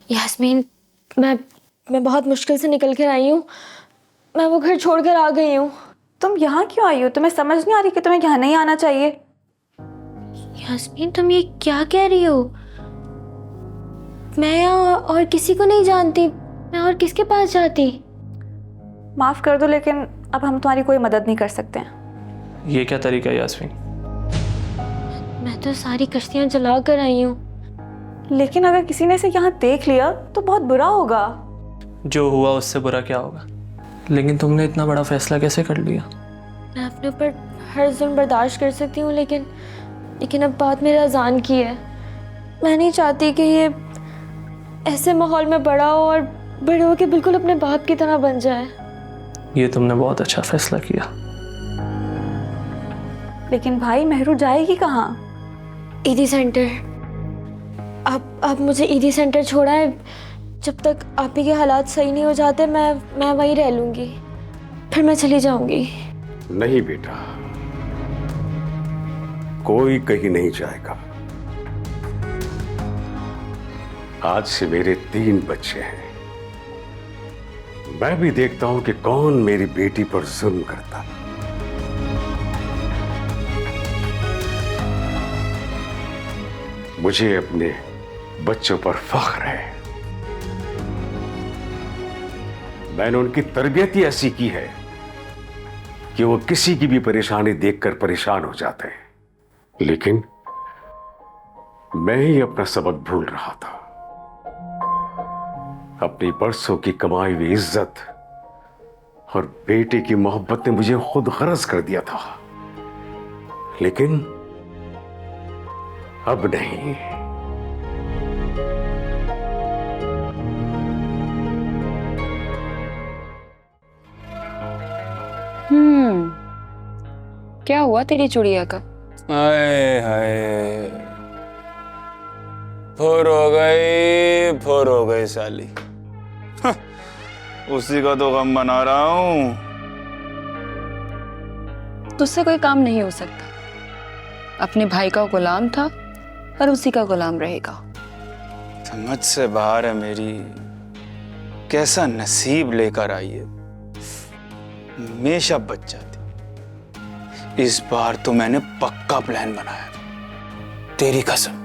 यास्मीन, मैं बहुत मुश्किल से निकल कर आई हूँ। मैं वो घर छोड़कर आ गई हूँ। तुम यहाँ क्यों आई हो? तुम्हें समझ नहीं आ रही कि तुम्हें यहाँ नहीं आना चाहिए? यास्मीन, तुम ये क्या कह रही हो? मैं यहाँ और किसी को नहीं जानती। मैं और किसके पास जाती? माफ़ कर दो, लेकिन अब हम तुम्हारी कोई मदद नहीं कर सकते हैं। ये क्या तरीका है यास्मीन? मैं तो सारी कश्तियाँ जला कर आई हूँ। लेकिन अगर किसी ने इसे यहाँ देख लिया तो बहुत बुरा होगा। जो हुआ उससे बुरा क्या होगा? लेकिन तुमने इतना बड़ा फैसला कैसे कर लिया? मैं अपने ऊपर हर जुल्म बर्दाश्त कर सकती हूँ, लेकिन अब बात मेरे अजान की है। मैं नहीं चाहती कि ये ऐसे माहौल में बड़ा हो और बड़े होकर बिल्कुल अपने बाप की तरह बन जाए। ये तुमने बहुत अच्छा फैसला किया। लेकिन भाई, मेहरू जाएगी कहाँ? ईदी सेंटर। आप मुझे ईदी सेंटर छोड़ा है। जब तक आप ही के हालात सही नहीं हो जाते मैं वहीं रह लूँगी, फिर मैं चली जाऊँगी। नहीं बेटा, कोई कहीं नहीं जाएगा। आज से मेरे 3 बच्चे हैं। मैं भी देखता हूं कि कौन मेरी बेटी पर जुल्म करता। मुझे अपने बच्चों पर फख्र है। मैंने उनकी तरबियत ही ऐसी की है कि वो किसी की भी परेशानी देखकर परेशान हो जाते हैं। लेकिन मैं ही अपना सबक भूल रहा था। अपनी बरसों की कमाई हुई इज्जत और बेटे की मोहब्बत ने मुझे खुद गरज कर दिया था, लेकिन अब नहीं। क्या हुआ तेरी चुड़िया का? हाय हाय, फुर हो गई साली। उसी का तो गम मना रहा हूं। तुझसे कोई काम नहीं हो सकता। अपने भाई का गुलाम था और उसी का गुलाम रहेगा। समझ से बाहर है मेरी। कैसा नसीब लेकर आई है, हमेशा बच जाती। इस बार तो मैंने पक्का प्लान बनाया था, तेरी कसम।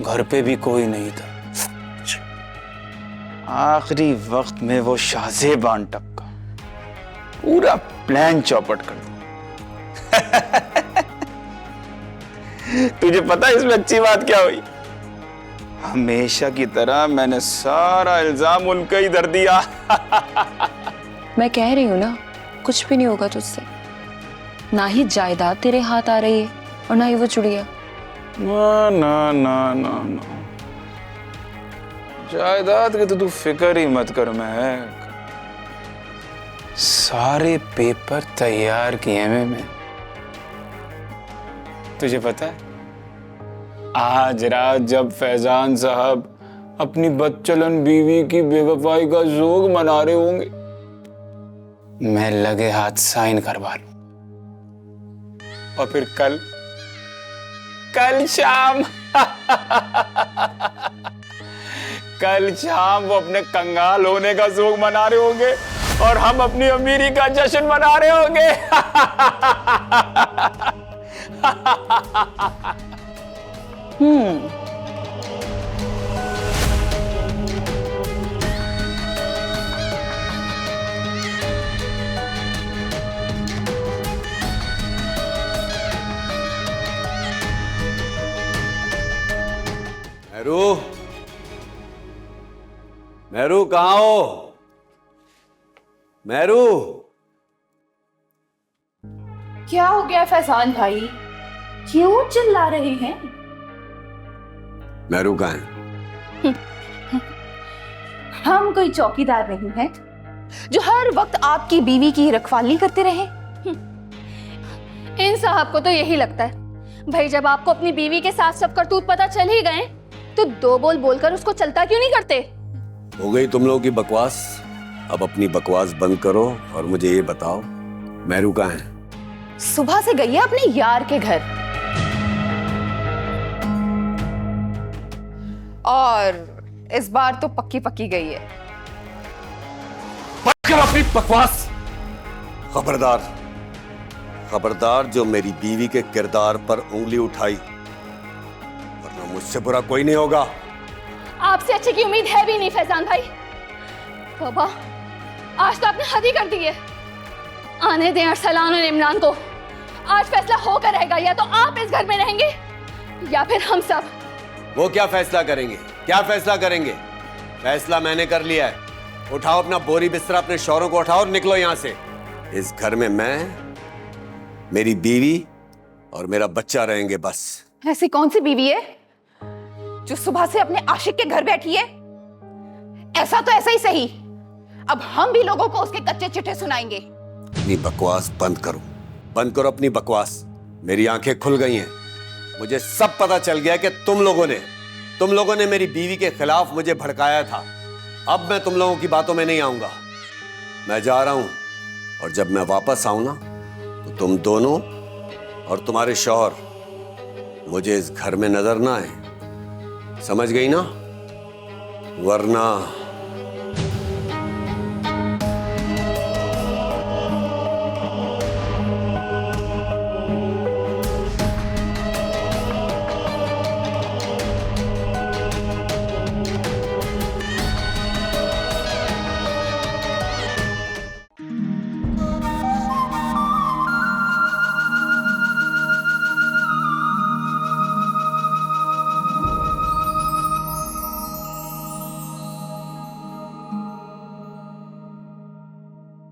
घर पे भी कोई नहीं था। आखिरी वक्त में वो शाहजेबान टपका, पूरा प्लान चौपट कर दिया। तुझे पता है इसमें अच्छी बात क्या हुई? हमेशा की तरह मैंने सारा इल्जाम उनका ही धर दिया। मैं कह रही हूं ना, कुछ भी नहीं होगा तुझसे। ना ही जायदाद तेरे हाथ आ रही है और ना ही वो चुड़िया। ना ना ना ना ना, जायदाद की तो तू फिक्र ही मत कर। मैं सारे पेपर तैयार किए मैं। तुझे पता है, आज रात जब फैजान साहब अपनी बदचलन बीवी की बेवफाई का जोग मना रहे होंगे, मैं लगे हाथ साइन करवा लूं। और फिर कल शाम कल शाम वो अपने कंगाल होने का जोग मना रहे होंगे और हम अपनी अमीरी का जश्न मना रहे होंगे। मेहरू, मेहरू कहाँ हो? मेहरू, क्या हो गया फैजान भाई? क्यों चिल्ला रहे हैं? मेहरू कहाँ है? हम कोई चौकीदार नहीं हैं जो हर वक्त आपकी बीवी की रखवाली करते रहे। इन साहब को तो यही लगता है भाई, जब आपको अपनी बीवी के साथ सब करतूत पता चल ही गए तो 2 बोल बोलकर उसको चलता क्यों नहीं करते? हो गई तुम लोगों की बकवास। अब अपनी बकवास बंद करो और मुझे ये बताओ, मेहरू कहाँ है? सुबह से गई है अपने यार के घर और इस बार तो पक्की पक्की गई है। बंद कर अपनी बकवास। खबरदार, खबरदार जो मेरी बीवी के किरदार पर उंगली उठाई, वरना मुझसे बुरा कोई नहीं होगा। आपसे अच्छे की उम्मीद है भी नहीं फैजान भाई। तौबा, आज तो आपने हद ही कर दी है। आने दें अरसलान और इमरान को। आज फैसला होकर रहेगा, या तो आप इस घर में रहेंगे या फिर हम सब। वो क्या फैसला करेंगे? क्या फैसला करेंगे? फैसला मैंने कर लिया है। उठाओ अपना बोरी बिस्तरा, अपने शौहरों को उठाओ और निकलो यहां से। इस घर में मैं, मेरी बीवी और मेरा बच्चा रहेंगे बस। ऐसी कौन सी बीवी है जो सुबह से अपने आशिक के घर बैठी है? ऐसा तो ऐसा ही सही, अब हम भी लोगों को उसके कच्चे चिट्ठे सुनाएंगे। अपनी बकवास बंद करो, बंद करो अपनी बकवास। मेरी आंखें खुल गई हैं। मुझे सब पता चल गया कि तुम लोगों ने मेरी बीवी के खिलाफ मुझे भड़काया था। अब मैं तुम लोगों की बातों में नहीं आऊंगा। मैं जा रहा हूं, और जब मैं वापस आऊं ना, तो तुम दोनों और तुम्हारे शौहर मुझे इस घर में नजर ना आए। समझ गई ना? वरना